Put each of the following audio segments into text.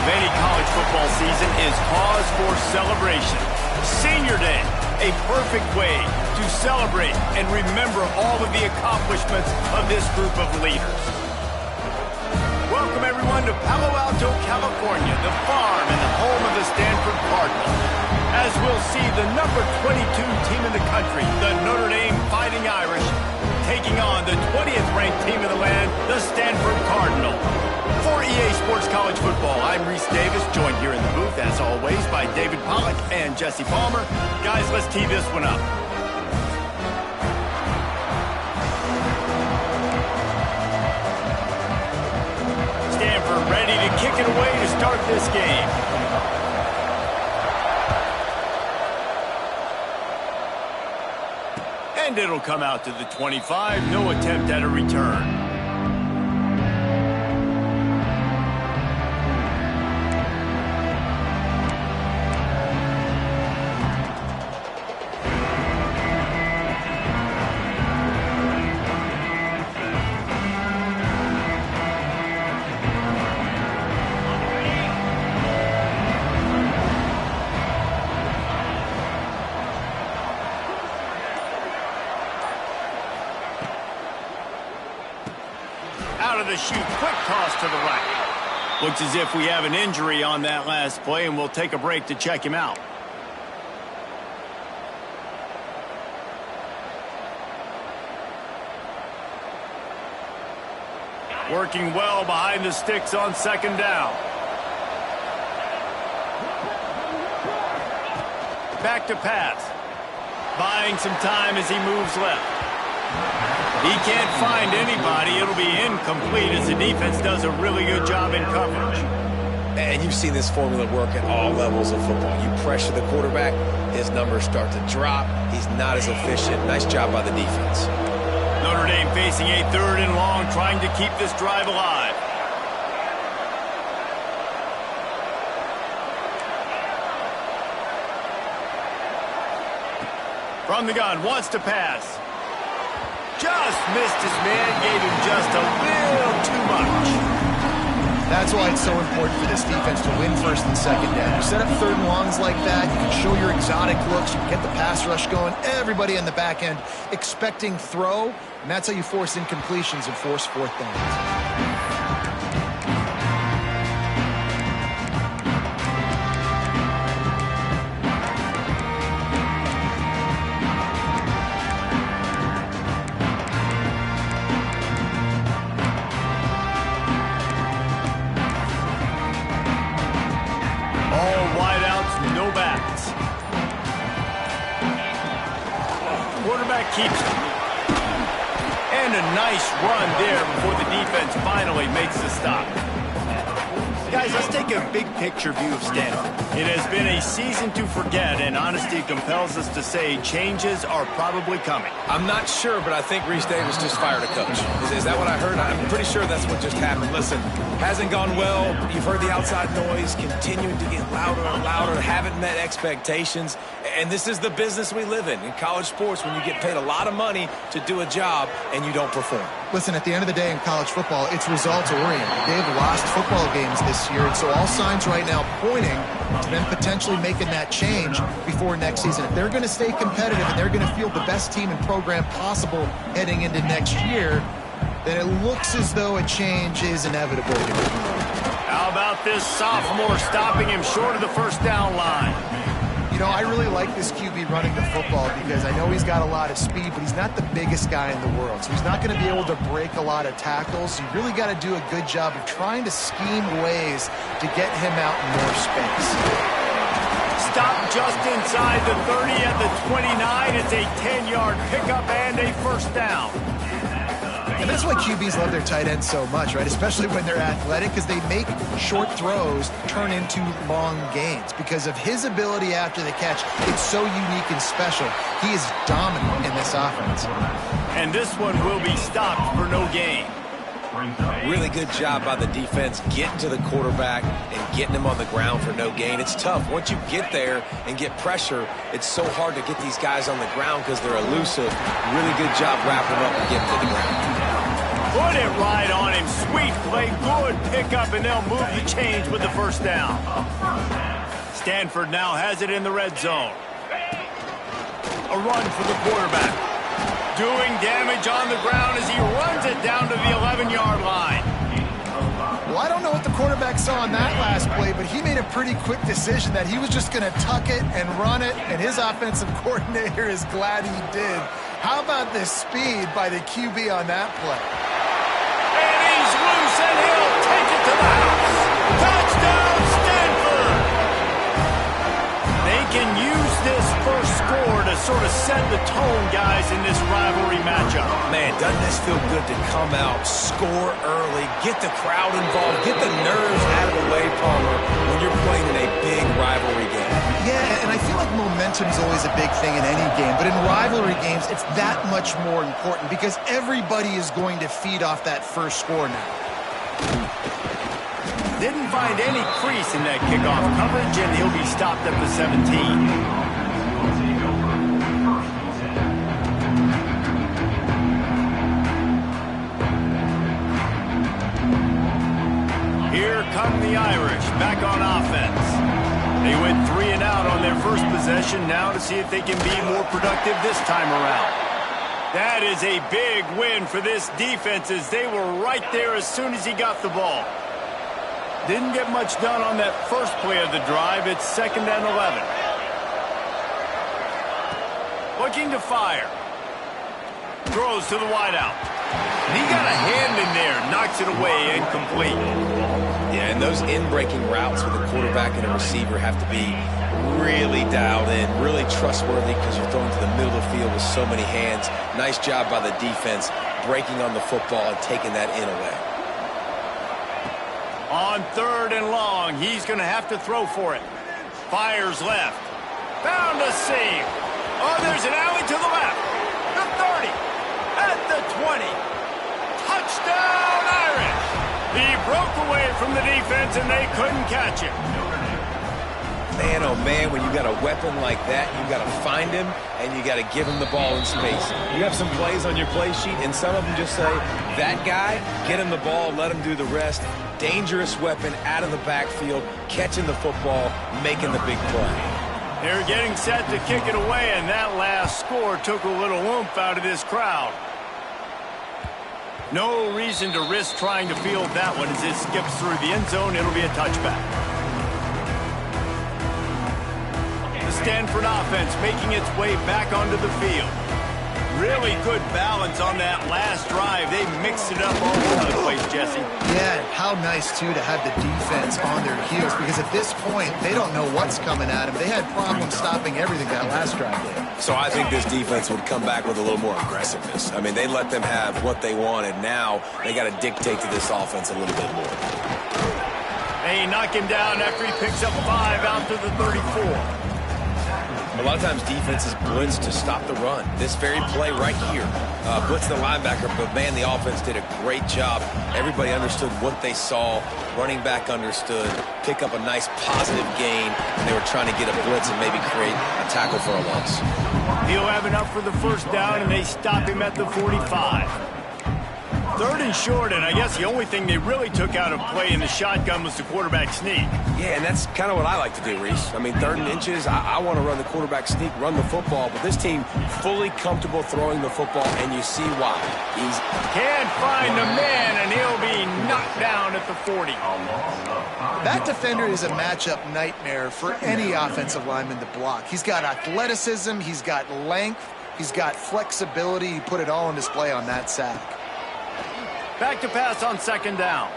of any college football season is cause for celebration. Senior Day, a perfect way to celebrate and remember all of the accomplishments of this group of leaders. Welcome, everyone, to Palo Alto, California, the farm and the home of the Stanford Cardinal. As we'll see the number 22 team in the country, the Notre Dame Fighting Irish, taking on the 20th ranked team in the land, the Stanford Cardinal. For EA Sports College Football, I'm Reese Davis, joined here in the booth, as always, by David Pollack and Jesse Palmer. Guys, let's tee this one up. Stanford ready to kick it away to start this game. And it'll come out to the 25. No attempt at a return. Out of the chute, quick toss to the right. Looks as if we have an injury on that last play, and we'll take a break to check him out. Working well behind the sticks on second down. Back to pass. Buying some time as he moves left. He can't find anybody. It'll be incomplete as the defense does a really good job in coverage. And you've seen this formula work at all levels of football. You pressure the quarterback, his numbers start to drop. He's not as efficient. Nice job by the defense. Notre Dame facing a 3rd and long, trying to keep this drive alive. From the gun, wants to pass. Just missed his man, gave him just a little too much. That's why it's so important for this defense to win first and second down. You set up 3rd and longs like that, you can show your exotic looks, you can get the pass rush going, everybody in the back end expecting throw, and that's how you force incompletions and force 4th downs. Quarterback keeps it. And a nice run there before the defense finally makes the stop. Guys, let's take a big picture view of Stanford. It has been a season to forget, and honesty compels us to say changes are probably coming. I'm not sure, but I think Reese Davis just fired a coach. Is that what I heard? I'm pretty sure that's what just happened. Listen, hasn't gone well. You've heard the outside noise continuing to get louder and louder, haven't met expectations. And this is the business we live in college sports, when you get paid a lot of money to do a job and you don't perform. Listen, at the end of the day in college football, it's results-oriented. They've lost football games this year, and so all signs right now pointing to them potentially making that change before next season. If they're going to stay competitive and they're going to field the best team and program possible heading into next year, then it looks as though a change is inevitable. How about this sophomore stopping him short of the 1st down line? You know, I really like this QB running the football because I know he's got a lot of speed, but he's not the biggest guy in the world. So he's not going to be able to break a lot of tackles. You really got to do a good job of trying to scheme ways to get him out in more space. Stop just inside the 30 at the 29. It's a 10-yard pickup and a 1st down. And that's why QBs love their tight ends so much, right? Especially when they're athletic, because they make short throws turn into long gains. Because of his ability after the catch, it's so unique and special. He is dominant in this offense. And this one will be stopped for no gain. Really good job by the defense getting to the quarterback and getting him on the ground for no gain. It's tough. Once you get there and get pressure, it's so hard to get these guys on the ground because they're elusive. Really good job wrapping them up and getting to the ground. Put it right on him. Sweet play, good pickup, and they'll move the chains with the first down. Stanford now has it in the red zone. A run for the quarterback. Doing damage on the ground as he runs it down to the 11-yard line. Well, I don't know what the quarterback saw on that last play, but he made a pretty quick decision that he was just going to tuck it and run it, and his offensive coordinator is glad he did. How about the speed by the QB on that play? And he's loose, and he'll take it to the house. Touchdown, Stanford! They can use this first score to sort of set the tone, guys, in this rivalry matchup. Man, doesn't this feel good to come out, score early, get the crowd involved, get the nerves out of the way, Palmer, when you're playing in a big rivalry game. Yeah, and I feel like momentum is always a big thing in any game, but in rivalry games, it's that much more important because everybody is going to feed off that first score now. Didn't find any crease in that kickoff coverage, and he'll be stopped at the 17. Here come the Irish, back on offense. They went 3 and out on their first possession, now to see if they can be more productive this time around. That is a big win for this defense as they were right there as soon as he got the ball. Didn't get much done on that first play of the drive. It's 2nd and 11. Looking to fire. Throws to the wideout. He got a hand in there, knocks it away, incomplete. Yeah, and those in-breaking routes with a quarterback and a receiver have to be really dialed in, really trustworthy because you're throwing to the middle of the field with so many hands. Nice job by the defense breaking on the football and taking that in away. On 3rd and long, he's going to have to throw for it. Fires left. Found a seam. Oh, there's an alley to the left. The 30. At the 20. Touchdown, Irish. He broke away from the defense, and they couldn't catch him. Man, oh man, when you got a weapon like that, you got to find him, and you got to give him the ball in space. You have some plays on your play sheet, and some of them just say, that guy, get him the ball, let him do the rest. Dangerous weapon out of the backfield, catching the football, making the big play. They're getting set to kick it away, and that last score took a little oomph out of this crowd. No reason to risk trying to field that one as it skips through the end zone. It'll be a touchback. The Stanford offense making its way back onto the field. Really good balance on that last drive. They mixed it up all over the place, Jesse. Yeah, how nice, too, to have the defense on their heels because at this point, they don't know what's coming at them. They had problems stopping everything that last drive did. So I think this defense would come back with a little more aggressiveness. I mean, they let them have what they wanted. Now they got to dictate to this offense a little bit more. They knock him down after he picks up 5 out to the 34. A lot of times defenses blitz to stop the run. This very play right here, blitz the linebacker, but man, the offense did a great job. Everybody understood what they saw. Running back understood. Pick up a nice positive gain, and they were trying to get a blitz and maybe create a tackle for a loss. He'll have enough for the first down, and they stop him at the 45. 3rd and short, and I guess the only thing they really took out of play in the shotgun was the quarterback sneak. Yeah, and that's kind of what I like to do, Reese. I mean, 3rd and inches, I want to run the quarterback sneak, run the football, but this team fully comfortable throwing the football, and you see why. He's can't find the man, and he'll be knocked down at the 40. That defender is a matchup nightmare for any offensive lineman to block. He's got athleticism, he's got length, he's got flexibility. He put it all on display on that sack. Back to pass on 2nd down.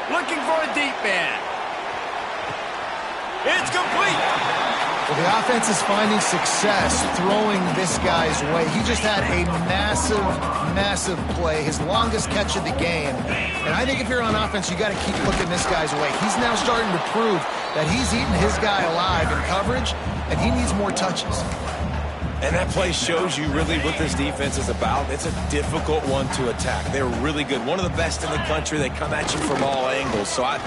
Looking for a deep man. It's complete. Well, the offense is finding success throwing this guy's way. He just had a massive, massive play, his longest catch of the game. And I think if you're on offense, you got to keep looking this guy's way. He's now starting to prove that he's eating his guy alive in coverage, and he needs more touches. And that play shows you really what this defense is about. It's a difficult one to attack. They're really good. One of the best in the country. They come at you from all angles. So I'm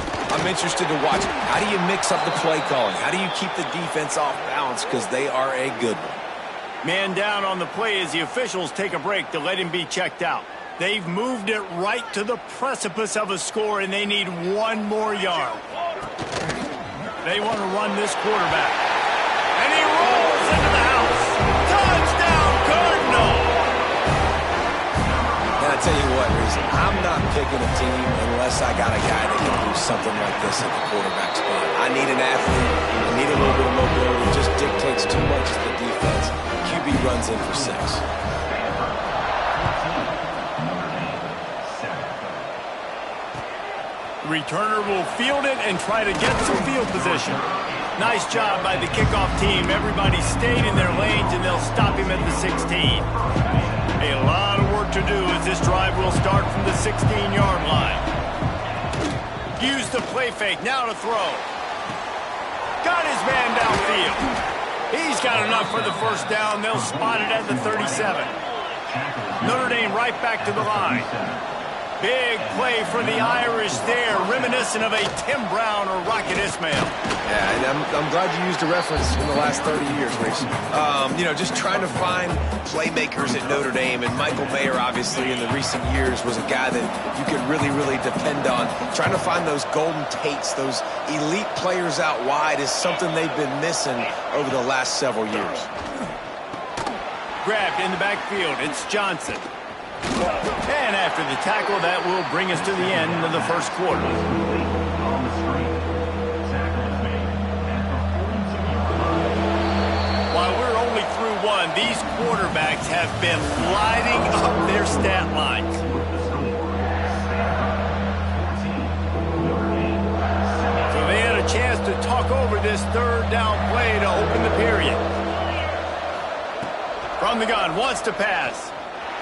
interested to watch. How do you mix up the play calling? How do you keep the defense off balance? Because they are a good one. Man down on the play as the officials take a break to let him be checked out. They've moved it right to the precipice of a score, and they need one more yard. They want to run this quarterback. And he rolls into the house. Touchdown, Cardinal! And I tell you what, Reese, I'm not picking a team unless I got a guy that can do something like this at the quarterback spot. I need an athlete. I need a little bit of mobility. It just dictates too much to the defense. QB runs in for 6. Returner will field it and try to get some field position. Nice job by the kickoff team. Everybody stayed in their lanes, and they'll stop him at the 16. A lot of work to do as this drive will start from the 16-yard line. Use the play fake. Now to throw. Got his man downfield. He's got enough for the first down. They'll spot it at the 37. Notre Dame right back to the line. Big play for the Irish there, reminiscent of a Tim Brown or Rocket Ismail. Yeah, and I'm glad you used a reference in the last 30 years, Reese. You know, just trying to find playmakers at Notre Dame, and Michael Mayer, obviously, in the recent years, was a guy that you could really, really depend on. Trying to find those golden Tates, those elite players out wide is something they've been missing over the last several years. Grabbed in the backfield, it's Johnson. And after the tackle, that will bring us to the end of the first quarter. While we're only through one, these quarterbacks have been lighting up their stat lines. So they had a chance to talk over this third down play to open the period. From the gun, wants to pass.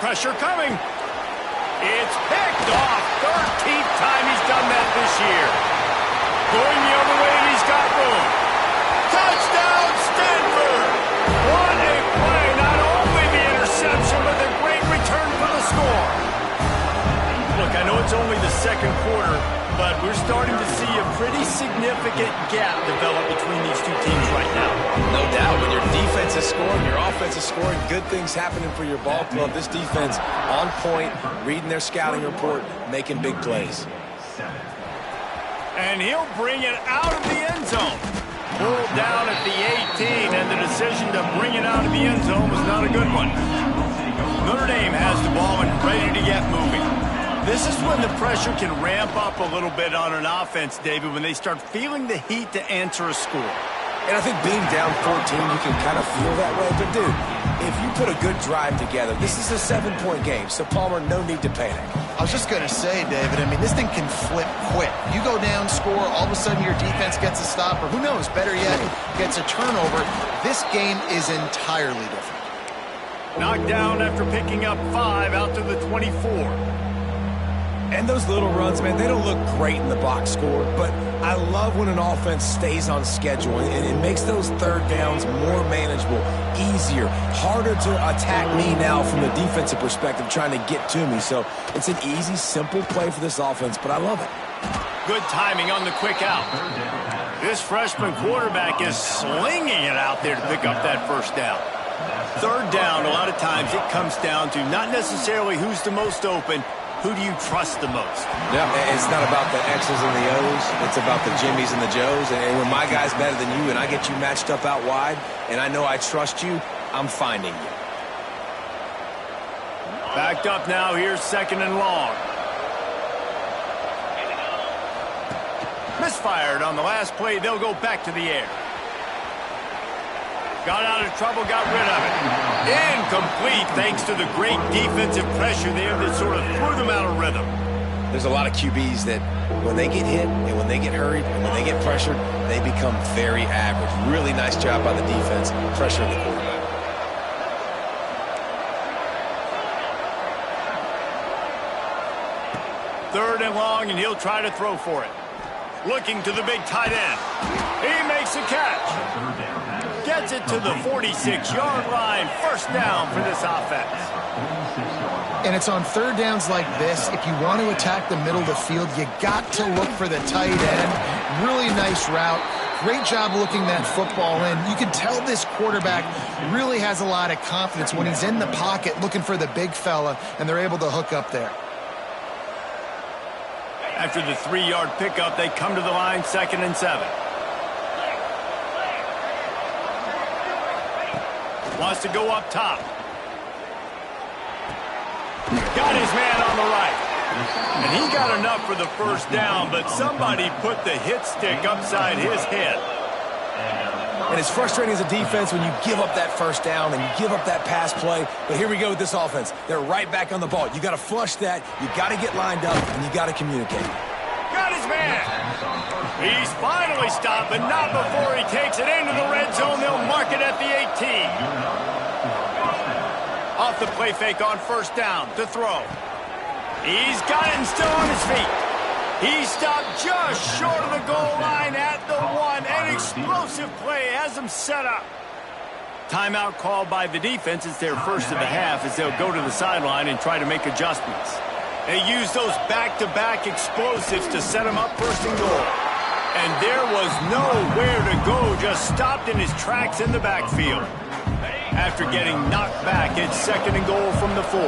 Pressure coming. It's picked off. 13th time he's done that this year. Going the other way, and he's got room. Touchdown, Stanford! What a play. Not only the interception, but the great return for the score. Look, I know it's only the second quarter, but we're starting to see a pretty significant gap develop between these two teams right now. No doubt. When your defense is scoring, your offense is scoring, good things happening for your ball club. This defense on point, reading their scouting report, making big plays. And he'll bring it out of the end zone. Pulled down at the 18, and the decision to bring it out of the end zone was not a good one. Notre Dame has the ball and ready to get moving. This is when the pressure can ramp up a little bit on an offense, David, when they start feeling the heat to answer a score. And I think being down 14, you can kind of feel that way. But, dude, if you put a good drive together, this is a 7-point game. So, Palmer, no need to panic. I was just going to say, David, I mean, this thing can flip quick. You go down, score, all of a sudden your defense gets a stop, or who knows, better yet, gets a turnover. This game is entirely different. Knocked down after picking up 5 out to the 24. And those little runs, man, they don't look great in the box score, but I love when an offense stays on schedule, and it makes those third downs more manageable, easier, harder to attack me now from the defensive perspective trying to get to me. So it's an easy, simple play for this offense, but I love it. Good timing on the quick out. This freshman quarterback is slinging it out there to pick up that first down. Third down, a lot of times it comes down to not necessarily who's the most open, who do you trust the most? Yeah, it's not about the X's and the O's. It's about the Jimmys and the Joes. And when my guy's better than you and I get you matched up out wide and I know I trust you, I'm finding you. Backed up now. Here's second and long. Misfired on the last play. They'll go back to the air. Got out of trouble, got rid of it. Incomplete thanks to the great defensive pressure there that sort of threw them out of rhythm. There's a lot of QBs that when they get hit and when they get hurried and when they get pressured, they become very average. Really nice job by the defense, pressuring the quarterback. Third and long, and he'll try to throw for it. Looking to the big tight end. He makes a catch. Gets it to the 46-yard line. First down for this offense. And it's on third downs like this. If you want to attack the middle of the field, you got to look for the tight end. Really nice route. great job looking that football in. You can tell this quarterback really has a lot of confidence when he's in the pocket looking for the big fella, and they're able to hook up there. After the 3-yard pickup, they come to the line, 2nd and 7. Wants to go up top. Got his man on the right. And he got enough for the first down, but somebody put the hit stick upside his head. And it's frustrating as a defense when you give up that first down and you give up that pass play. But here we go with this offense. They're right back on the ball. You got to flush that. You got to get lined up, and you got to communicate. Got his man. He's finally stopped, but not before he takes it into the red zone. They'll mark it at the 18. Off the play fake on first down to throw. He's got it and still on his feet. He stopped just short of the goal line at the 1. An explosive play has him set up. Timeout called by the defense. It's their first of the half as they'll go to the sideline and try to make adjustments. They use those back-to-back explosives to set him up first and goal. And there was nowhere to go, just stopped in his tracks in the backfield. After getting knocked back, it's 2nd and goal from the 4.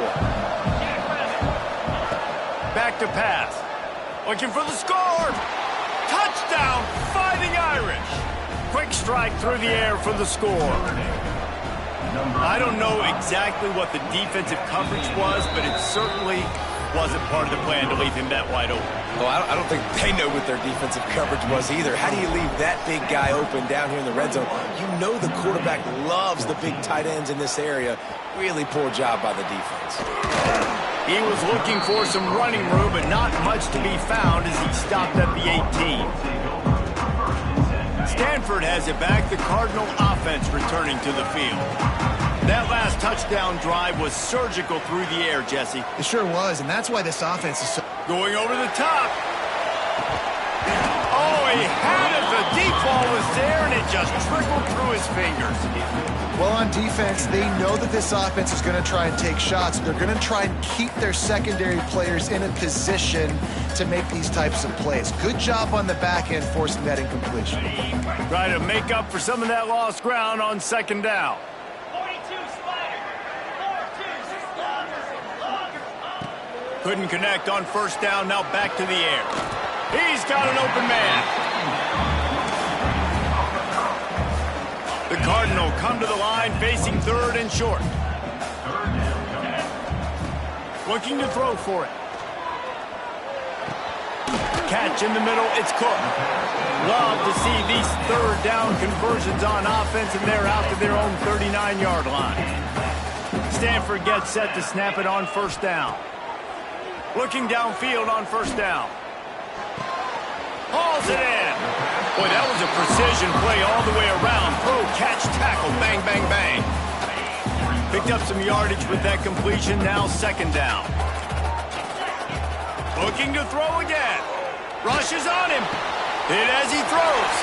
Back to pass. Looking for the score. Touchdown, Fighting Irish. Quick strike through the air for the score. I don't know exactly what the defensive coverage was, but it certainly wasn't part of the plan to leave him that wide open. Well, I don't think they know what their defensive coverage was either. How do you leave that big guy open down here in the red zone? You know the quarterback loves the big tight ends in this area. Really poor job by the defense. He was looking for some running room, but not much to be found as he stopped at the 18. Stanford has it back. The Cardinal offense returning to the field. That last touchdown drive was surgical through the air, Jesse. It sure was, and that's why this offense is so... Going over the top. Oh, he had it. The deep ball was there, and it just trickled through his fingers. Well, on defense, they know that this offense is going to try and take shots. They're going to try and keep their secondary players in a position to make these types of plays. Good job on the back end forcing that incompletion. Try to make up for some of that lost ground on 2nd down. Couldn't connect on first down, now back to the air. He's got an open man. The Cardinal come to the line facing 3rd and short. Looking to throw for it. Catch in the middle, it's Cook. Love to see these 3rd down conversions on offense, and they're out to their own 39-yard line. Stanford gets set to snap it on first down. Looking downfield on first down. Hauls it in. Boy, that was a precision play all the way around. Throw, catch, tackle, bang, bang, bang. Picked up some yardage with that completion, now 2nd down. Looking to throw again. Rushes on him. Hit as he throws.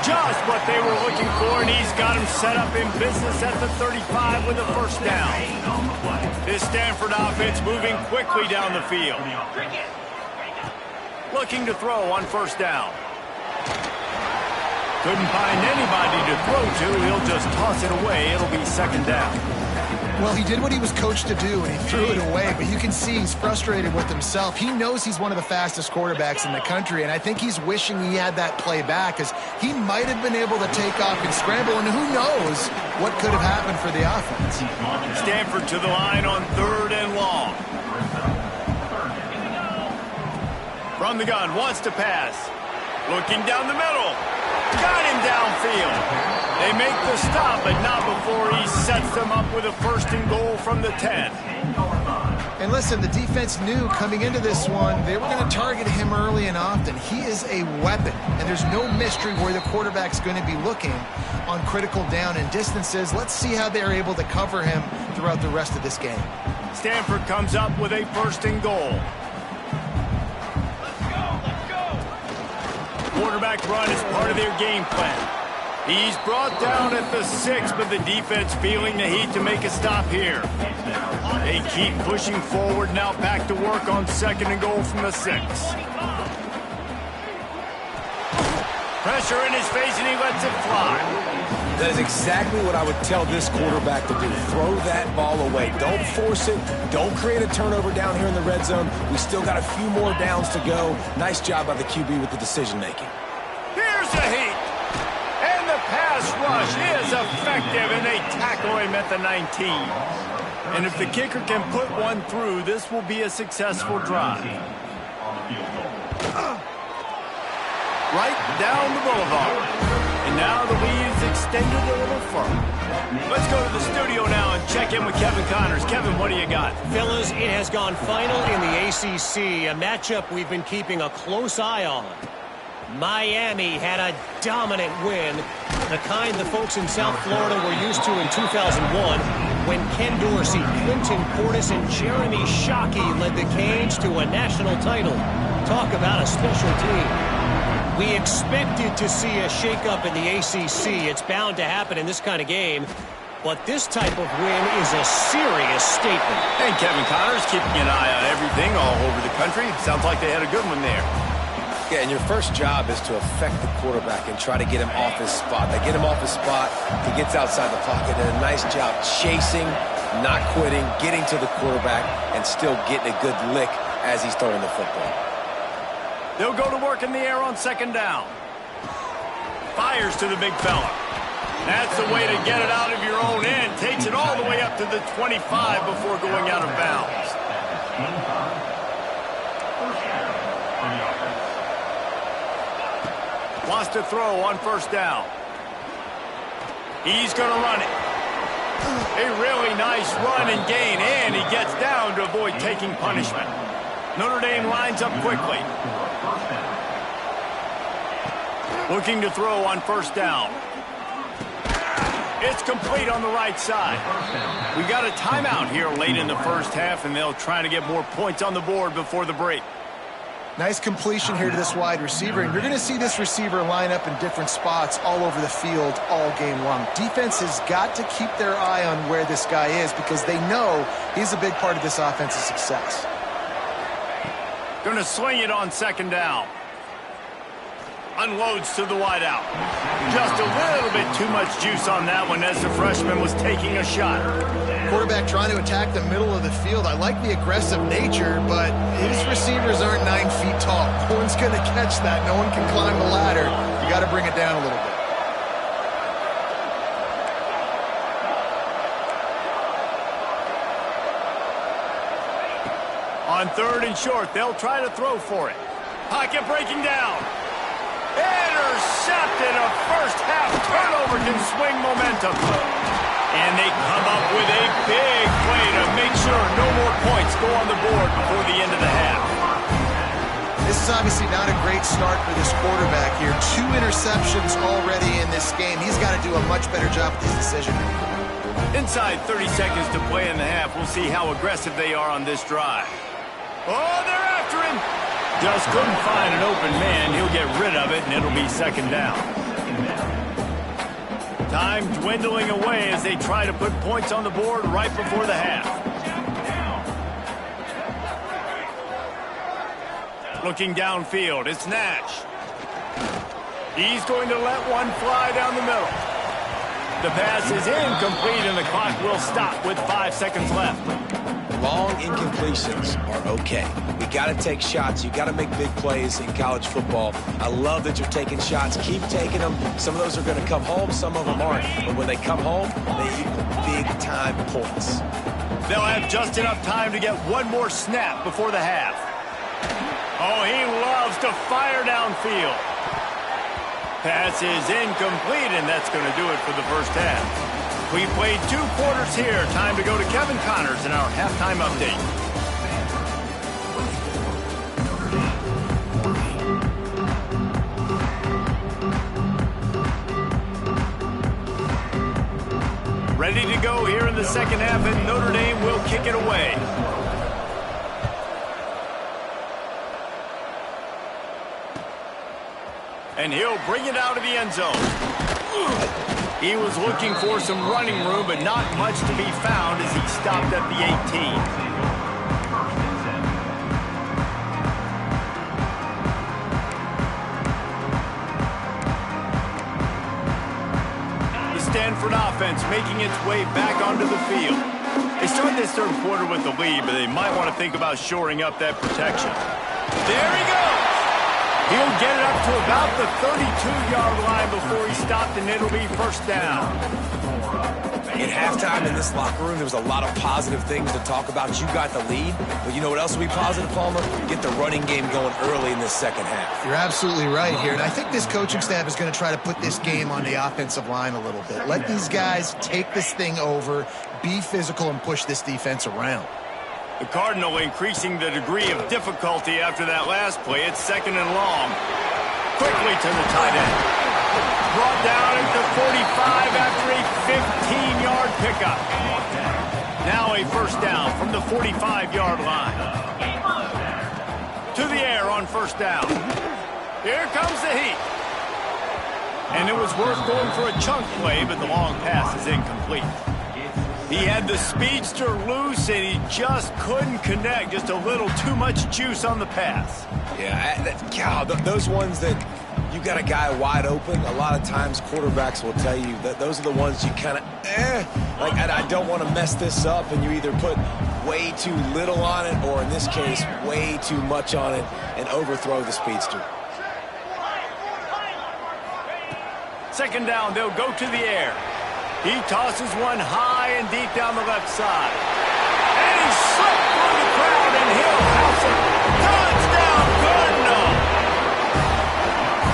Just what they were looking for, and he's got him set up in business at the 35 with a first down. This Stanford offense moving quickly down the field. Looking to throw on first down. Couldn't find anybody to throw to. He'll just toss it away. It'll be 2nd down. Well, he did what he was coached to do, and he threw it away, but you can see he's frustrated with himself. He knows he's one of the fastest quarterbacks in the country, and I think he's wishing he had that play back, because he might have been able to take off and scramble, and who knows what could have happened for the offense. Stanford to the line on 3rd and long. From the gun, wants to pass. Looking down the middle. Got him downfield. They make the stop, but not before he sets them up with a 1st and goal from the 10. And listen, the defense knew coming into this one, they were going to target him early and often. He is a weapon, and there's no mystery where the quarterback's going to be looking on critical down and distances. Let's see how they're able to cover him throughout the rest of this game. Stanford comes up with a 1st and goal. Quarterback run is part of their game plan. He's brought down at the 6, but the defense feeling the heat to make a stop here. They keep pushing forward, now back to work on 2nd and goal from the 6. Pressure in his face, and he lets it fly. That is exactly what I would tell this quarterback to do. Throw that ball away. Don't force it. Don't create a turnover down here in the red zone. We still got a few more downs to go. Nice job by the QB with the decision-making. Here's a heat. And the pass rush is effective, and they tackle him at the 19. And if the kicker can put one through, this will be a successful drive. Right down the boulevard. And now the lead is extended a little further. Let's go to the studio now and check in with Kevin Connors. Kevin, what do you got? Fellas, it has gone final in the ACC, a matchup we've been keeping a close eye on. Miami had a dominant win, the kind the folks in South Florida were used to in 2001 when Ken Dorsey, Clinton Portis, and Jeremy Shockey led the Canes to a national title. Talk about a special team. We expected to see a shakeup in the ACC. It's bound to happen in this kind of game. But this type of win is a serious statement. And Kevin Connors keeping an eye on everything all over the country. Sounds like they had a good one there. Yeah, and your first job is to affect the quarterback and try to get him off his spot. They get him off his spot, he gets outside the pocket, and a nice job chasing, not quitting, getting to the quarterback, and still getting a good lick as he's throwing the football. They'll go to work in the air on second down. Fires to the big fella. That's the way to get it out of your own end. Takes it all the way up to the 25 before going out of bounds. Wants to throw on first down. He's going to run it. A really nice run and gain, and he gets down to avoid taking punishment. Notre Dame lines up quickly. Looking to throw on first down. It's complete on the right side. We got a timeout here late in the first half, and they'll try to get more points on the board before the break. Nice completion here to this wide receiver, and you're going to see this receiver line up in different spots all over the field all game long. Defense has got to keep their eye on where this guy is because they know he's a big part of this offense's success. Going to swing it on second down. Unloads to the wideout. Just a little bit too much juice on that one as the freshman was taking a shot. Quarterback trying to attack the middle of the field. I like the aggressive nature, but his receivers aren't 9 feet tall. No one's going to catch that. No one can climb the ladder. You got to bring it down a little bit. On third and short, they'll try to throw for it. Pocket breaking down. Intercepted. A first half turnover can swing momentum. And they come up with a big play to make sure no more points go on the board before the end of the half. This is obviously not a great start for this quarterback here. 2 interceptions already in this game. He's got to do a much better job with his decision. Inside 30 seconds to play in the half. We'll see how aggressive they are on this drive. Oh, they're after him. Just couldn't find an open man. He'll get rid of it, and it'll be second down. Time dwindling away as they try to put points on the board right before the half. Looking downfield, it's Nash. He's going to let one fly down the middle. The pass is incomplete, and the clock will stop with 5 seconds left. Long incompletions are okay. We got to take shots. You got to make big plays in college football. I love that you're taking shots. Keep taking them. Some of those are going to come home. Some of them aren't. But when they come home, they equal big-time points. They'll have just enough time to get one more snap before the half. Oh, he loves to fire downfield. Pass is incomplete, and that's going to do it for the first half. We played 2 quarters here. Time to go to Kevin Connors in our halftime update. Ready to go here in the second half, and Notre Dame will kick it away. And he'll bring it out of the end zone. He was looking for some running room, but not much to be found as he stopped at the 18. Stanford offense making its way back onto the field. They start this third quarter with the lead, but they might want to think about shoring up that protection. There he goes. He'll get it up to about the 32-yard line before he's stopped, and it'll be first down. At halftime in this locker room, there was a lot of positive things to talk about. You got the lead, but you know what else will be positive, Palmer? Get the running game going early in this second half. You're absolutely right here, and I think this coaching staff is going to try to put this game on the offensive line a little bit. Let these guys take this thing over, be physical, and push this defense around. The Cardinal increasing the degree of difficulty after that last play. It's second and long. Quickly to the tight end. Brought down at the 45 after a 15-yard pickup. Now a first down from the 45-yard line. To the air on first down. Here comes the heat. And it was worth going for a chunk play, but the long pass is incomplete. He had the speedster loose, and he just couldn't connect. Just a little too much juice on the pass. Yeah, those ones that you got a guy wide open, a lot of times quarterbacks will tell you that those are the ones you kind of, like, I don't want to mess this up, and you either put way too little on it, or in this case, way too much on it, and overthrow the speedster. Second down, they'll go to the air. He tosses one high and deep down the left side. And he slipped through the crowd, and he'll house it. Touchdown, Cardinal!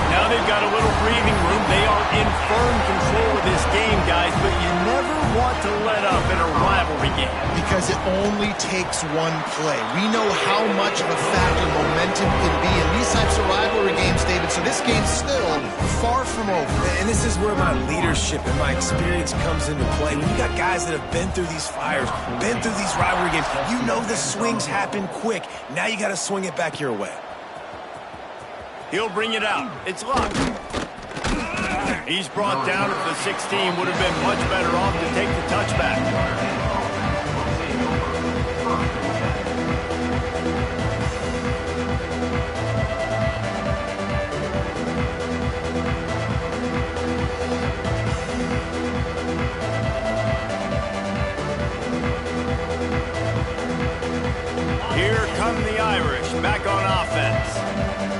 Now they've got a little breathing room. They are in firm control of this game, guys, but you never want to let up in a rivalry game. Because it only takes one play. We know how much of a factor momentum can be in these types of rivalry games, David, so this game's still far from over. And this is where my leadership and my experience comes into play. When you got guys that have been through these fires, been through these rivalry games, you know the swings happen quick. Now you got to swing it back your way. He'll bring it out. It's locked. He's brought down at the 16. Would have been much better off to take the touchback. Here come the Irish back on offense.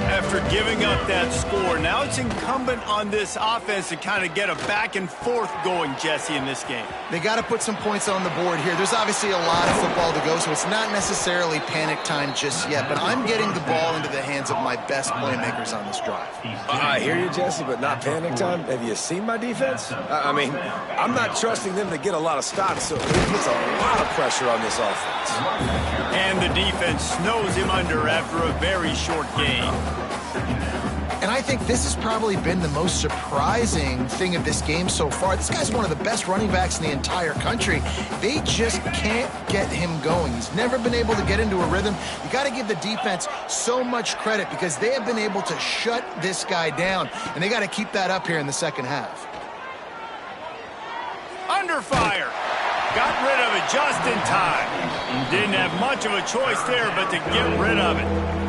After giving up that score, now it's incumbent on this offense to kind of get a back and forth going, Jesse, in this game. They got to put some points on the board here. There's obviously a lot of football to go, so it's not necessarily panic time just yet, but I'm getting the ball into the hands of my best playmakers on this drive. I hear you, Jesse, but not panic time. Have you seen my defense? I mean, I'm not trusting them to get a lot of stops, so it puts a lot of pressure on this offense. And the defense snows him under after a very short game. And I think this has probably been the most surprising thing of this game so far. This guy's one of the best running backs in the entire country. They just can't get him going. He's never been able to get into a rhythm. You got to give the defense so much credit because they have been able to shut this guy down, and they got to keep that up here in the second half. Under fire. Got rid of it just in time. Didn't have much of a choice there but to get rid of it.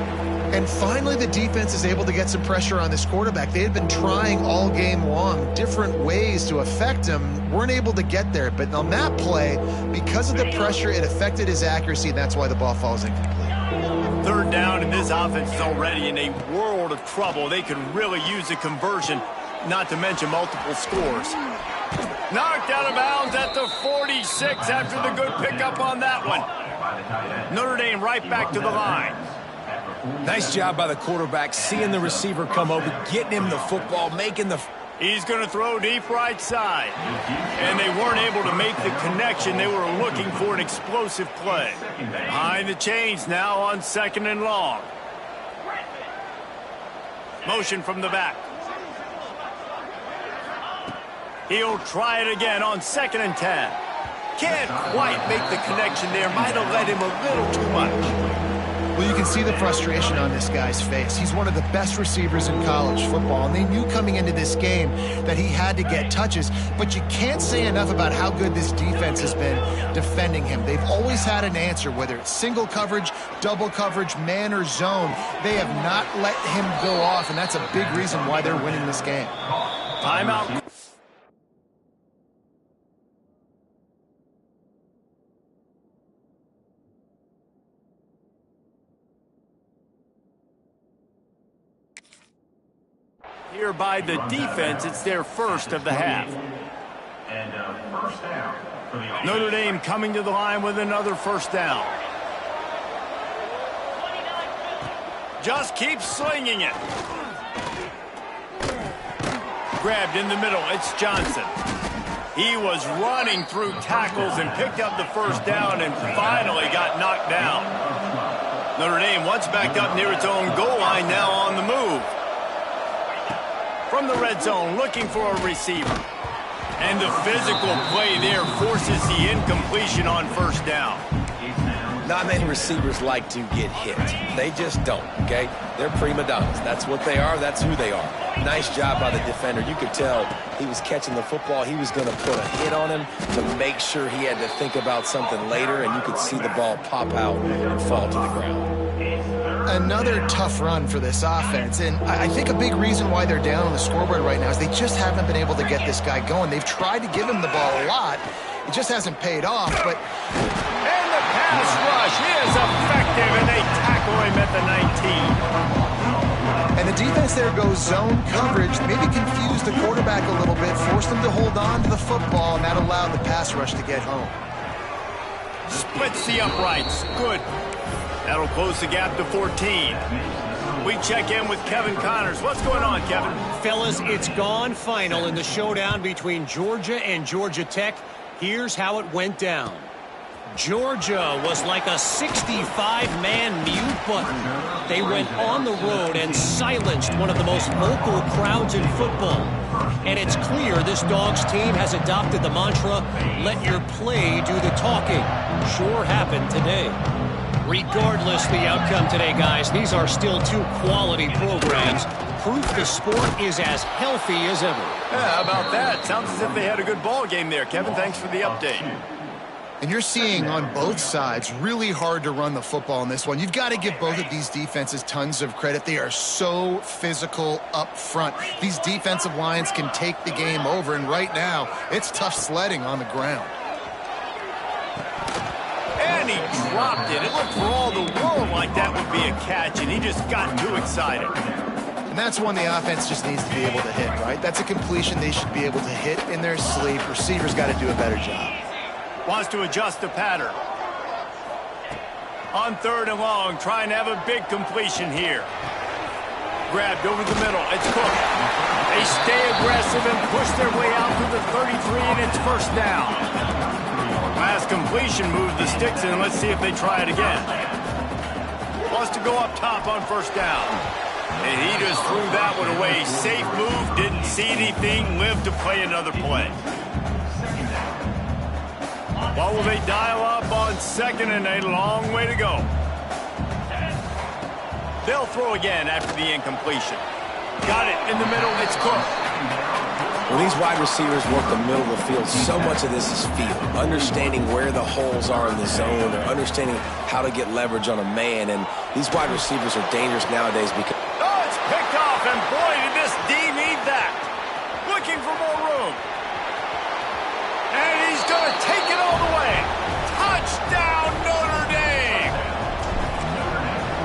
And finally, the defense is able to get some pressure on this quarterback. They had been trying all game long different ways to affect him. Weren't able to get there. But on that play, because of the pressure, it affected his accuracy, and that's why the ball falls incomplete. Third down, and this offense is already in a world of trouble. They could really use a conversion, not to mention multiple scores. Knocked out of bounds at the 46 after the good pickup on that one. Notre Dame right back to the line. Nice job by the quarterback, seeing the receiver come over, getting him the football, making the... He's going to throw deep right side. And they weren't able to make the connection. They were looking for an explosive play. Behind the chains now on second and long. Motion from the back. He'll try it again on second and 10. Can't quite make the connection there. Might have led him a little too much. Well, you can see the frustration on this guy's face. He's one of the best receivers in college football, and they knew coming into this game that he had to get touches, but you can't say enough about how good this defense has been defending him. They've always had an answer, whether it's single coverage, double coverage, man or zone. They have not let him go off, and that's a big reason why they're winning this game. Timeout. here by the defense. It's their first of the half. First down for the Notre Dame coming to the line with another first down. Just keep slinging it. Grabbed in the middle. It's Johnson. He was running through tackles and picked up the first down and finally got knocked down. Notre Dame once backed up near its own goal line, now on the move. From the red zone, looking for a receiver. And the physical play there forces the incompletion on first down. Not many receivers like to get hit. They just don't, okay? They're prima donnas. That's what they are. That's who they are. Nice job by the defender. You could tell he was catching the football. He was going to put a hit on him to make sure he had to think about something later, and you could see the ball pop out and fall to the ground. Another tough run for this offense, and I think a big reason why they're down on the scoreboard right now is they just haven't been able to get this guy going. They've tried to give him the ball a lot. It just hasn't paid off, but... And the pass rush is effective, and they tackle him at the 19. And the defense there goes zone coverage, maybe confused the quarterback a little bit, forced him to hold on to the football, and that allowed the pass rush to get home. Splits the uprights. Good. That'll close the gap to 14. We check in with Kevin Connors. What's going on, Kevin? Fellas, it's gone final in the showdown between Georgia and Georgia Tech. Here's how it went down. Georgia was like a 65-man mute button. They went on the road and silenced one of the most vocal crowds in football. And it's clear this Dogs team has adopted the mantra, let your play do the talking. Sure happened today. Regardless the outcome today, guys, these are still two quality programs. Proof the sport is as healthy as ever. Yeah, how about that? Sounds as if they had a good ball game there. Kevin, thanks for the update. And you're seeing on both sides really hard to run the football in this one. You've got to give both of these defenses tons of credit. They are so physical up front. These defensive lines can take the game over, and right now it's tough sledding on the ground. And he dropped it. It looked for all the world like that would be a catch, and he just got too excited. And that's one the offense just needs to be able to hit, right? That's a completion they should be able to hit in their sleep. Receivers got to do a better job. Wants to adjust the pattern. On third and long, trying to have a big completion here. Grabbed over the middle. It's Cook. They stay aggressive and push their way out to the 33, and it's first down. Last completion moved the sticks in. Let's see if they try it again. Wants to go up top on first down. And he just threw that one away. Safe move, didn't see anything, lived to play another play. What will they dial up on second and a long way to go? They'll throw again after the incompletion. Got it in the middle, it's Cook. When these wide receivers work the middle of the field, so much of this is feel. Understanding where the holes are in the zone, or understanding how to get leverage on a man. And these wide receivers are dangerous nowadays because... Oh, it's picked off, and boy, did this D need that. Looking for more room. And he's going to take it all the way. Touchdown, Notre Dame.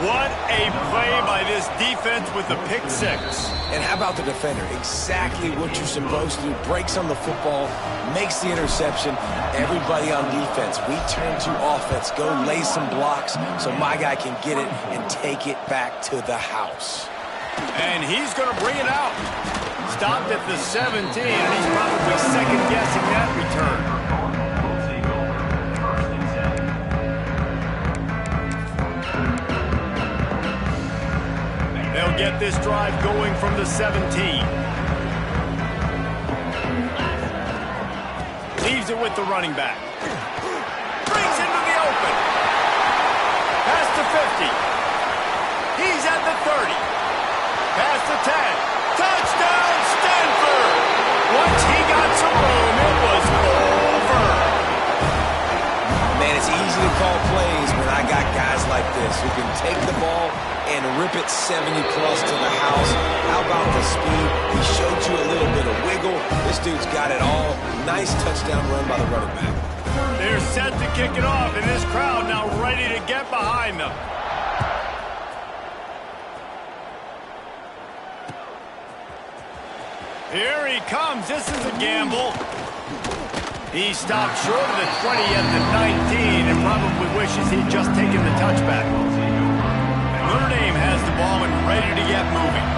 What a play by this defense with the pick six. And how about the defender? Exactly what you're supposed to do. Breaks on the football, makes the interception. Everybody on defense, we turn to offense. Go lay some blocks so my guy can get it and take it back to the house. And he's going to bring it out. Stopped at the 17, and he's probably second-guessing that return. They'll get this drive going from the 17. Leaves it with the running back. Brings into the open. Past the 50. He's at the 30. Past the 10. Touchdown, Stanford! Once he got some room, it was over. Man, it's easy to call plays when I got guys like this who can take the ball and rip it 70-plus to the house. How about the speed? He showed you a little bit of wiggle. This dude's got it all. Nice touchdown run by the running back. They're set to kick it off, and this crowd now ready to get behind them. Here he comes. This is a gamble. He stopped short of the 20 at the 19 and probably wishes he'd just taken the touchback. Notre Dame has the ball and ready to get moving.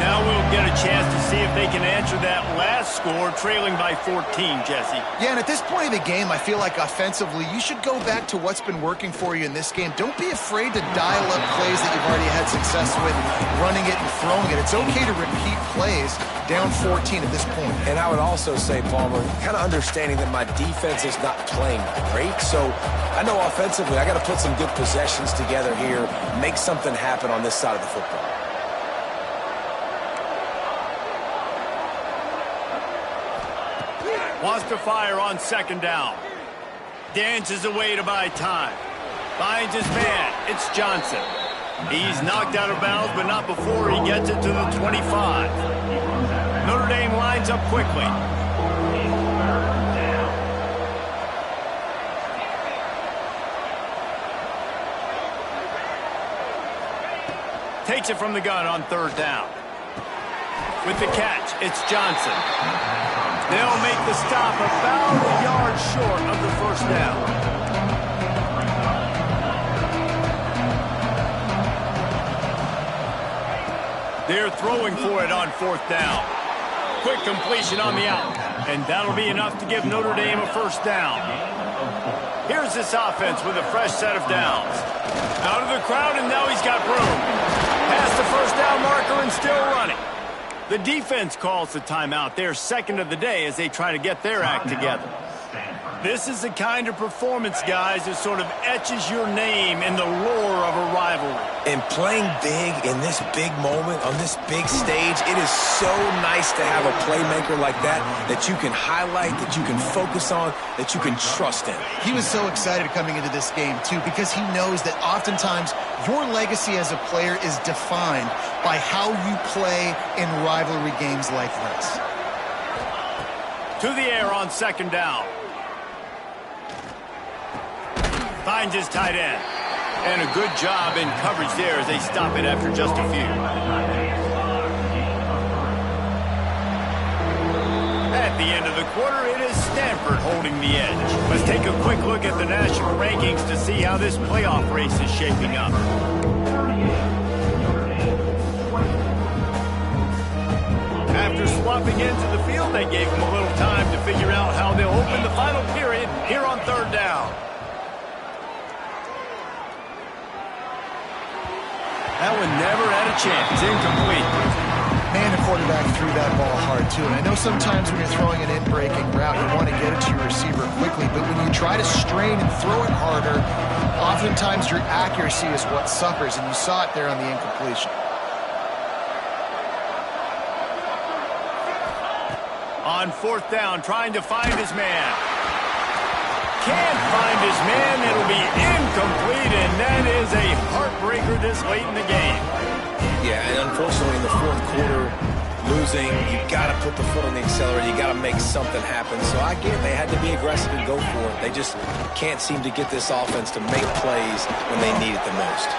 Now we'll get a chance to see if they can answer that last score, trailing by 14, Jesse. Yeah, and at this point of the game, I feel like offensively, you should go back to what's been working for you in this game. Don't be afraid to dial up plays that you've already had success with, running it and throwing it. It's okay to repeat plays down 14 at this point. And I would also say, Palmer, kind of understanding that my defense is not playing great, so I know offensively I got to put some good possessions together here, make something happen on this side of the football. Wants to fire on second down. Dances away to buy time. Finds his man. It's Johnson. He's knocked out of bounds, but not before he gets it to the 25. Notre Dame lines up quickly. Takes it from the gun on third down. With the catch, it's Johnson. They'll make the stop about a yard short of the first down. They're throwing for it on fourth down. Quick completion on the out. And that'll be enough to give Notre Dame a first down. Here's this offense with a fresh set of downs. Out of the crowd, and now he's got room. Past the first down marker and still running. The defense calls the timeout. They're second of the day as they try to get their act together. This is the kind of performance, guys, that sort of etches your name in the lore of a rivalry. And playing big in this big moment, on this big stage, it is so nice to have a playmaker like that you can highlight, that you can focus on, that you can trust in. He was so excited coming into this game, too, because he knows that oftentimes your legacy as a player is defined by how you play in rivalry games like this. To the air on second down. Finds his tight end. And a good job in coverage there as they stop it after just a few. At the end of the quarter, it is Stanford holding the edge. Let's take a quick look at the national rankings to see how this playoff race is shaping up. After swapping into the field, they gave them a little time to figure out how they'll open the final period here on third down. That one never had a chance. Incomplete. Man, the quarterback threw that ball hard, too. And I know sometimes when you're throwing an in-breaking route, you want to get it to your receiver quickly. But when you try to strain and throw it harder, oftentimes your accuracy is what suffers. And you saw it there on the incompletion. On fourth down, trying to find his man. Can't find his man. It'll be incomplete, and that is a heartbreaker this late in the game. Yeah, and unfortunately in the fourth quarter, losing, you've got to put the foot on the accelerator. You got to make something happen. So I get it. They had to be aggressive and go for it. They just can't seem to get this offense to make plays when they need it the most.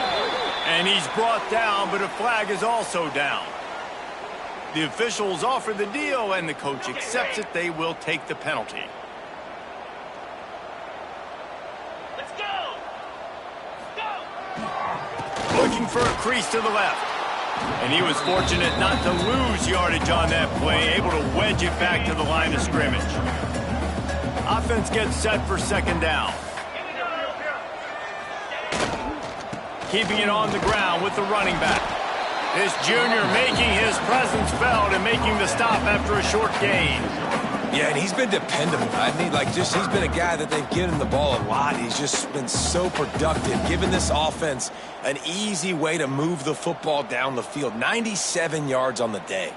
And he's brought down, but a flag is also down. The officials offer the deal, and the coach accepts it. They will take the penalty. Looking for a crease to the left. And he was fortunate not to lose yardage on that play, able to wedge it back to the line of scrimmage. Offense gets set for second down. Keeping it on the ground with the running back. This junior making his presence felt and making the stop after a short gain. Yeah, and he's been dependable. He's been a guy that they've given the ball a lot. He's just been so productive, giving this offense an easy way to move the football down the field. 97 yards on the day.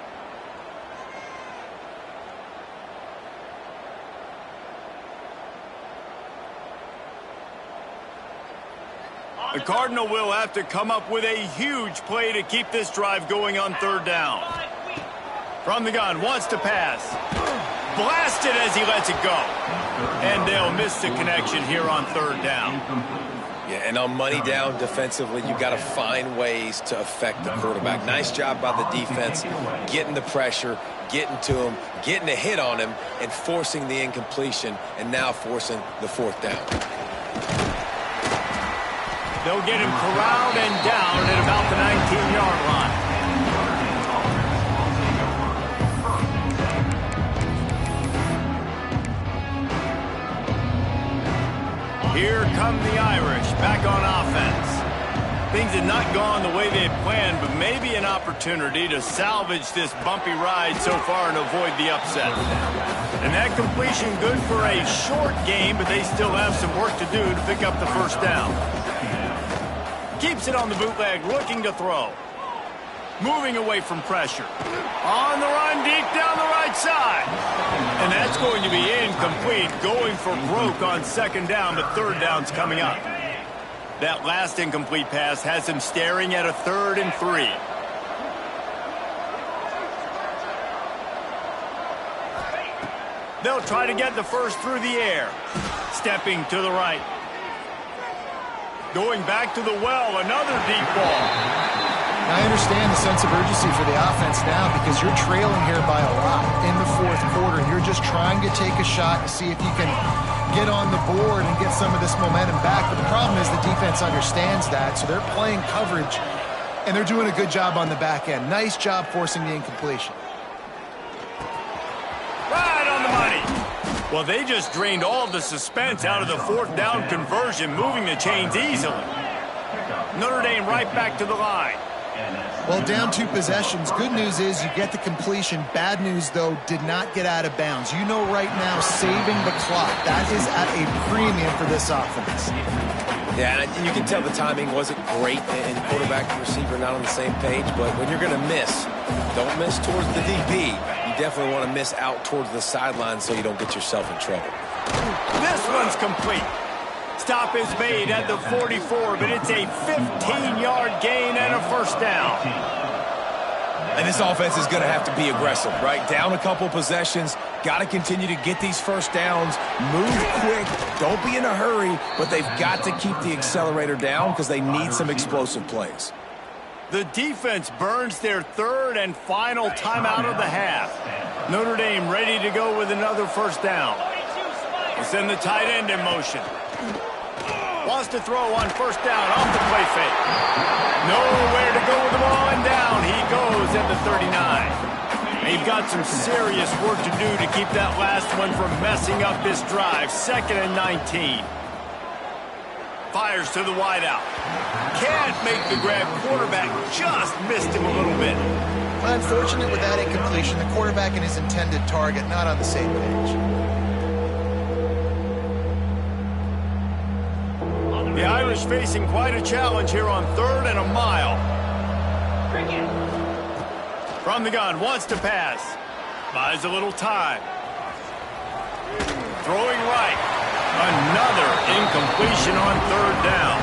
The Cardinal will have to come up with a huge play to keep this drive going on third down. From the gun, wants to pass. Blasted as he lets it go. And they'll miss the connection here on third down. Yeah, and on money down defensively, you got to find ways to affect the quarterback. Nice job by the defense, getting the pressure, getting to him, getting a hit on him, and forcing the incompletion, and now forcing the fourth down. They'll get him corralled and down at about the 19-yard line. Here come the Irish back on offense. Things had not gone the way they had planned, but maybe an opportunity to salvage this bumpy ride so far and avoid the upset. And that completion good for a short game, but they still have some work to do to pick up the first down. Keeps it on the bootleg, looking to throw. Moving away from pressure. On the run, deep down the right side. And that's going to be incomplete. Going for broke on second down, but third down's coming up. That last incomplete pass has him staring at a 3rd and 3. They'll try to get the first through the air. Stepping to the right. Going back to the well, another deep ball. I understand the sense of urgency for the offense now because you're trailing here by a lot in the fourth quarter. And you're just trying to take a shot to see if you can get on the board and get some of this momentum back. But the problem is the defense understands that, so they're playing coverage, and they're doing a good job on the back end. Nice job forcing the incompletion. Right on the money. Well, they just drained all the suspense out of the fourth down conversion, moving the chains easily. Notre Dame right back to the line. Well, down 2 possessions. Good news is you get the completion. Bad news, though, did not get out of bounds. You know right now saving the clock. That is at a premium for this offense. Yeah, and you can tell the timing wasn't great, and quarterback and receiver not on the same page. But when you're going to miss, don't miss towards the DB. You definitely want to miss out towards the sideline so you don't get yourself in trouble. This one's complete. Stop is made at the 44, but it's a 15-yard gain and a first down. And this offense is going to have to be aggressive, right? Down a couple possessions, got to continue to get these first downs, move quick, don't be in a hurry, but they've got to keep the accelerator down because they need some explosive plays. The defense burns their 3rd and final timeout of the half. Notre Dame ready to go with another first down. They send the tight end in motion. Wants to throw on first down off the play fake. Nowhere to go with the ball, and down he goes at the 39. They've got some serious work to do to keep that last one from messing up this drive. 2nd and 19. Fires to the wideout. Can't make the grab. Quarterback just missed him a little bit. Unfortunate with that incompletion. The quarterback and his intended target not on the same page. The Irish facing quite a challenge here on 3rd and a mile. From the gun, wants to pass. Buys a little time. Throwing right. Another incompletion on 3rd down.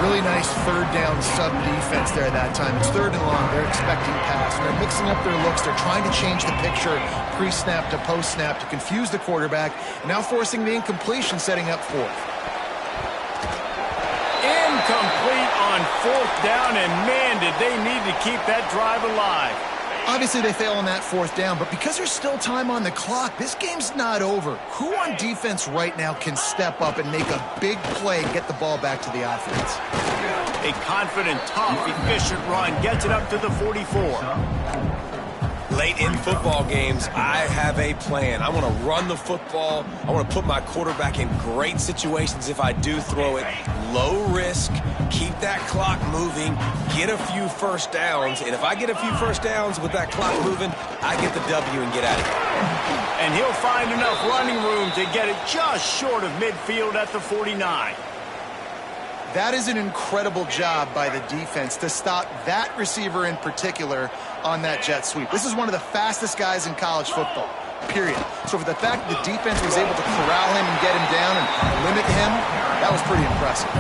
Really nice 3rd down sub-defense there that time. It's 3rd and long. They're expecting pass. And they're mixing up their looks. They're trying to change the picture pre-snap to post-snap to confuse the quarterback. And now forcing the incompletion, setting up 4th. Incomplete on 4th down, and man, did they need to keep that drive alive. Obviously, they fail on that 4th down, but because there's still time on the clock, this game's not over. Who on defense right now can step up and make a big play and get the ball back to the offense? A confident, tough, efficient run gets it up to the 44. Late in football games, I have a plan. I want to run the football. I want to put my quarterback in great situations if I do throw it. Low risk, keep that clock moving, get a few first downs. And if I get a few first downs with that clock moving, I get the W and get out of here. And he'll find enough running room to get it just short of midfield at the 49. That is an incredible job by the defense to stop that receiver in particular on that jet sweep. This is one of the fastest guys in college football, period. So for the fact that the defense was able to corral him and get him down and limit him, that was pretty impressive.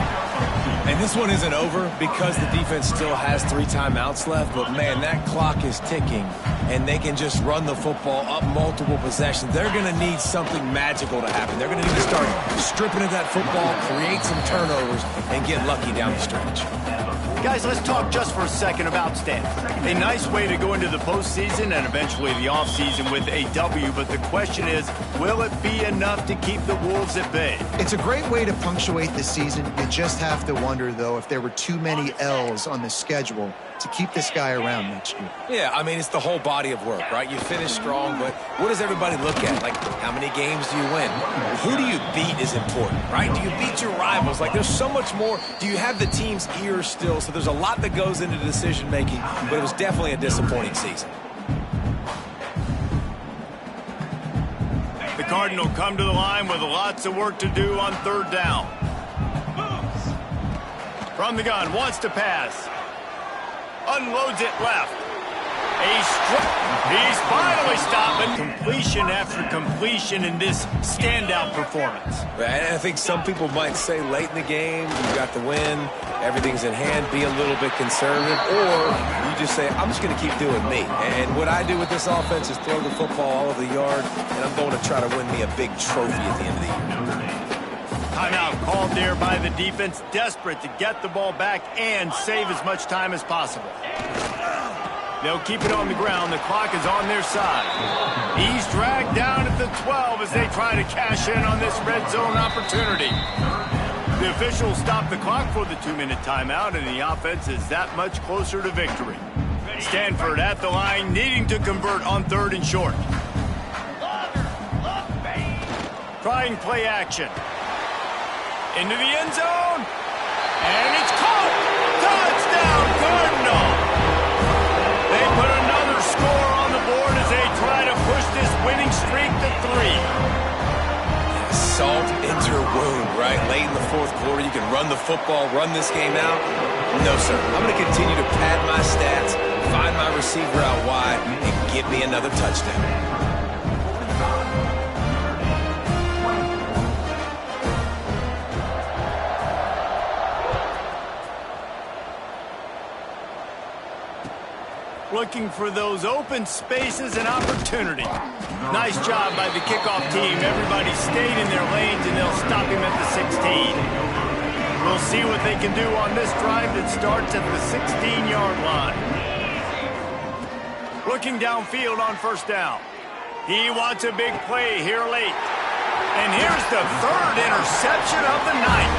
And this one isn't over because the defense still has 3 timeouts left. But, man, that clock is ticking, and they can just run the football up multiple possessions. They're going to need something magical to happen. They're going to need to start stripping at that football, create some turnovers, and get lucky down the stretch. Guys, let's talk just for a second about Stanford. A nice way to go into the postseason and eventually the offseason with a W, but the question is, will it be enough to keep the Wolves at bay? It's a great way to punctuate the season. You just have to wonder, though, if there were too many L's on the schedule to keep this guy around next year. Yeah, I mean, it's the whole body of work, right? You finish strong, but what does everybody look at? Like, how many games do you win? Who do you beat is important, right? Do you beat your rivals? Like, there's so much more. Do you have the team's ears still? So there's a lot that goes into decision-making, but it was definitely a disappointing season. The Cardinal come to the line with lots of work to do on 3rd down. From the gun, wants to pass. Unloads it left. He's finally stopping. Completion after completion in this standout performance. And I think some people might say late in the game, you got the win, everything's in hand, be a little bit conservative, or you just say, I'm just going to keep doing me. And what I do with this offense is throw the football all over the yard, and I'm going to try to win me a big trophy at the end of the year. Timeout called there by the defense, desperate to get the ball back and save as much time as possible. They'll keep it on the ground. The clock is on their side. He's dragged down at the 12 as they try to cash in on this red zone opportunity. The officials stop the clock for the 2-minute timeout, and the offense is that much closer to victory. Stanford at the line, needing to convert on 3rd and short. Trying play action. Into the end zone. And it's caught. Touchdown, Cardinal. They put another score on the board as they try to push this winning streak to 3. Salt into your wound, right? Late in the 4th quarter, you can run the football, run this game out. No, sir. I'm going to continue to pad my stats, find my receiver out wide, and get me another touchdown. Looking for those open spaces and opportunity. Nice job by the kickoff team. Everybody stayed in their lanes, and they'll stop him at the 16. We'll see what they can do on this drive that starts at the 16-yard line. Looking downfield on 1st down. He wants a big play here late. And here's the 3rd interception of the night.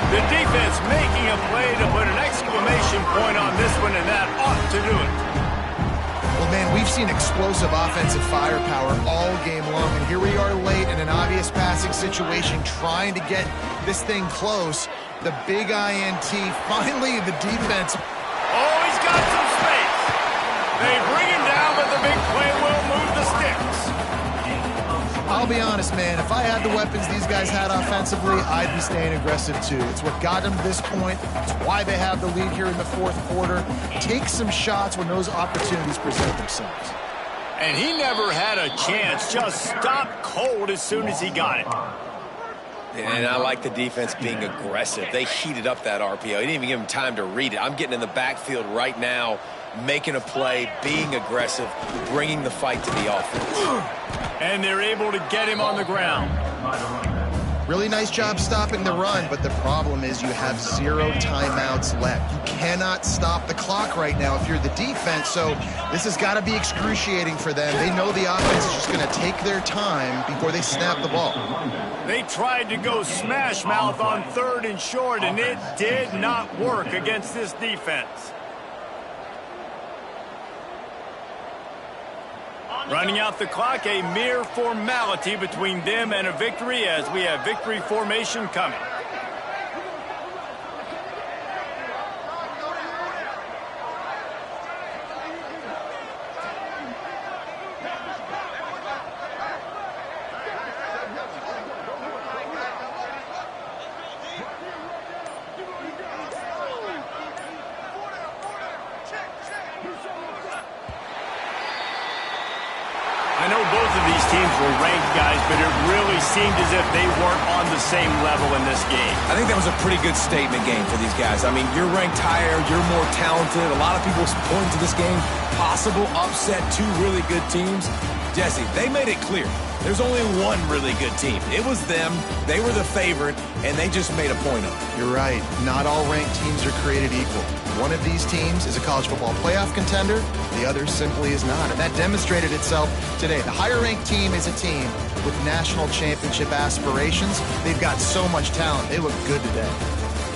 The defense making a play to put an exclamation point on this one, and that ought to do it. Well, man, we've seen explosive offensive firepower all game long, and here we are late in an obvious passing situation trying to get this thing close. The big INT, finally the defense. Oh, he's got some space. They bring him down, but the big play will move the sticks. I'll be honest, man, if I had the weapons these guys had offensively, I'd be staying aggressive too. It's what got them to this point. It's why they have the lead here in the 4th quarter. Take some shots when those opportunities present themselves. And he never had a chance. Just stopped cold as soon as he got it. And I like the defense being aggressive. They heated up that RPO. He didn't even give him time to read it. I'm getting in the backfield right now, making a play, being aggressive, bringing the fight to the offense. And they're able to get him on the ground. Really nice job stopping the run, but the problem is you have 0 timeouts left. You cannot stop the clock right now if you're the defense, so this has got to be excruciating for them. They know the offense is just going to take their time before they snap the ball. They tried to go smash mouth on 3rd and short, and it did not work against this defense. Running out the clock, a mere formality between them and a victory as we have victory formation coming. I know both of these teams were ranked guys, but it really seemed as if they weren't on the same level in this game. I think that was a pretty good statement game for these guys. I mean, you're ranked higher, you're more talented. A lot of people point to this game, possible upset, two really good teams. Jesse, they made it clear. There's only one really good team. It was them. They were the favorite, and they just made a point of it. You're right. Not all ranked teams are created equal. One of these teams is a college football playoff contender. The other simply is not, and that demonstrated itself today. The higher-ranked team is a team with national championship aspirations. They've got so much talent. They look good today.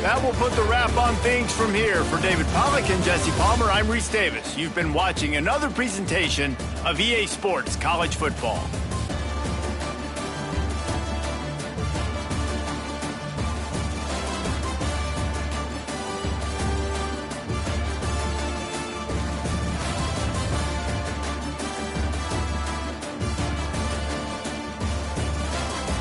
That will put the wrap on things from here. For David Pollack and Jesse Palmer, I'm Reese Davis. You've been watching another presentation of EA Sports College Football.